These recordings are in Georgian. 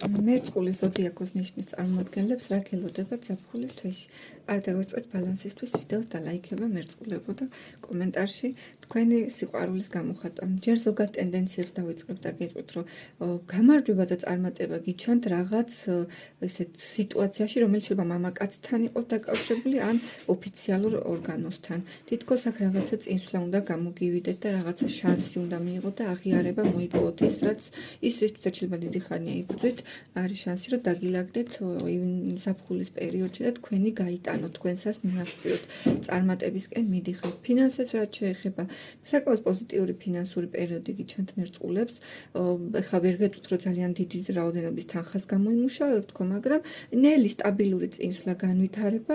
მერწყული ზოდიაქოს ნიშნის წარმომადგენლებს რა გელოდებათ ზაფხულის თვეში. არ დავიწყეთ ბალანსისთვის ვიდეოს დალაიქება მერწყულებო და კომენტარში თქვენი სიყვარულის გამოხატვა. ჯერ ზოგად ტენდენციებს დავიწყებ და გეტყვით, რომ გამარჯვება და წარმატება გიჩვენთ რაღაც ესეთ სიტუაციაში, რომელიც შეიძლება მამაკაცთან იყოს დაკავშირებული ან ოფიციალურ ორგანოსთან. თითქოს აქ რაღაცა წინსვლა უნდა გამოგივიდეთ და რაღაცა შანსი უნდა მიიღოთ და აღიარება მოიპოვოთ ის, რაც რისთვის შეიძლება დიდი ხანია იბრძვით. არის შანსი, რომ დაგილაგდეთ ზაფხულის პერიოდში და თქვენი გაიტანოთ, თქვენსას მიაღწიოთ, წარმატებისკენ მიდიხართ. ფინანსებს რაც შეეხება, საკმაოდ პოზიტიური ფინანსური პერიოდი გიჩვენთ მერწყულებს. ეხლა ვერ გეტყვით, რომ ძალიან დიდი რაოდენობის თანხას გამოიმუშავებთ თქო, მაგრამ ნელი სტაბილური წინსვლა განვითარება,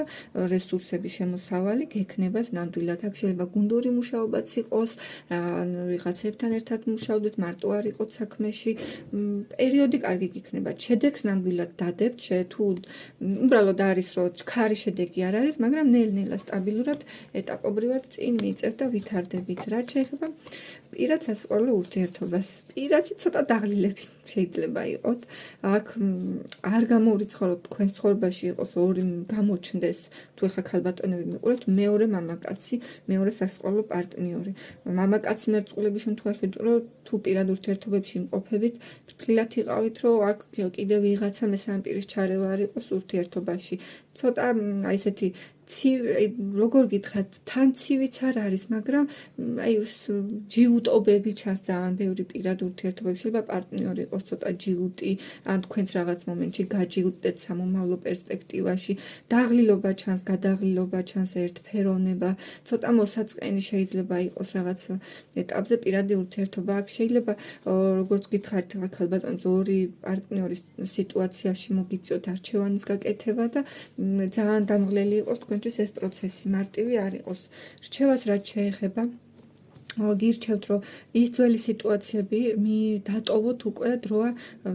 რესურსების შემოსავალი გექნებათ ნამდვილად. აქ შეიძლება გუნდური მუშაობაც იყოს, ვიღაცებთან ერთად მუშაობდეთ, მარტო არ იყოთ საქმეში. პერიოდი კარგი გიქნება. შედეგს ნამდვილად დადებთ, თუ უბრალოდ არის, რომ ჩქარი შედეგი არ არის, მაგრამ ნელ-ნელა სტაბილურად, ეტაპობრივად წინ მიიწევთ და ვითარდებით. რაც შეეხება პირად სასიყვარულო ურთიერთობას, პირადში ცოტა დაღლილები შეიძლება იყოთ. აქ არ გამოურიცხავთ თქვენ ცხოვრებაში იყოს ორი გამოჩნდეს, თუ ეხლა ქალბატონები მიყურებთ, მეორე მამაკაცი, მეორე სასიყვარულო პარტნიორი. მამაკაცი მერწყულების შემთხვევაში, რომ თუ პირად ურთიერთობებში იმყოფებით, ფრთხილად იყავით, რომ აქ კიდევ ვიღაცა მესამე პირის ჩარევა არ იყოს ურთიერთობაში. ცოტა აი ესეთი როგორ გითხრათ, თან ცივიც არ არის, მაგრამ აი ჯიუტობები ჩანს ძალიან ბევრი პირად ურთიერთობებში. შეიძლება პარტნიორი იყოს ცოტა ჯიუტი, ან თქვენც რაღაც მომენტში გაჯიუტდეთ სამომავლო პერსპექტივაში. დაღლილობა ჩანს, გადაღლილობა ჩანს, ერთფეროვნება, ცოტა მოსაწყენი შეიძლება იყოს რაღაც ეტაპზე პირადი ურთიერთობა. აქ შეიძლება როგორც გითხარით, ქალბატონის ორი პარტნიორის სიტუაციაში მოგიწიოთ არჩევანის გაკეთება და ძალიან დამღლელი იყოს თქვენთვის ეს პროცესი, მარტივი არ იყოს. რჩევას რაც შეეხება, გირჩევთ, რომ ის ძველი სიტუაციები დატოვოთ უკვე დროა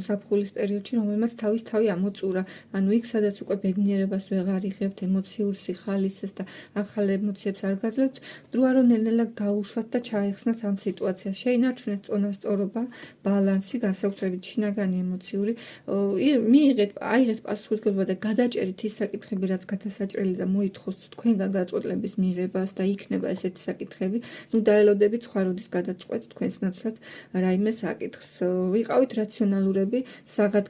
ზაფხულის პერიოდში, რომელმაც თავი ამოწურა. ანუ იქ, სადაც უკვე ბედნიერებას ვეღარ იღებთ, ემოციურ სიხალისეს და ახალ ემოციებს არ გაძლევთ, დროა რომ ნელ-ნელა გაუშვათ და ჩაეხსნათ ამ სიტუაციას. შეინარჩუნეთ წონასწორობა, ბალანსი, განსაკუთრებით შინაგანი ემოციური. აიღეთ პასუხისმგებლობა და გადაჭერით ის საკითხები, რაც გადასაჭრელი და მოითხოვს თქვენგან გაწყვეტილების მიღებას და იქნება ესეთი საკითხები. დაელოდებით სხვა როდის გადაწყვეტს თქვენს ნაცვლად რაიმე საკითხს. ვიყავით რაციონალურები, საღად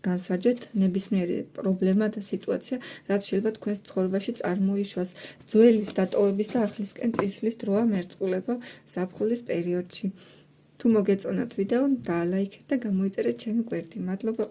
განსაჯეთ ნებისმიერი პრობლემა და სიტუაცია, რაც შეიძლება თქვენს ცხოვრებაში წარმოიშვას. ძველის დატოვების და ახლისკენ წინსვლის დროა მერწყულებო ზაფხულის პერიოდში. თუ მოგეწონათ ვიდეო, დალაიქეთ და გამოიწერეთ ჩემი გვერდი. მადლობა.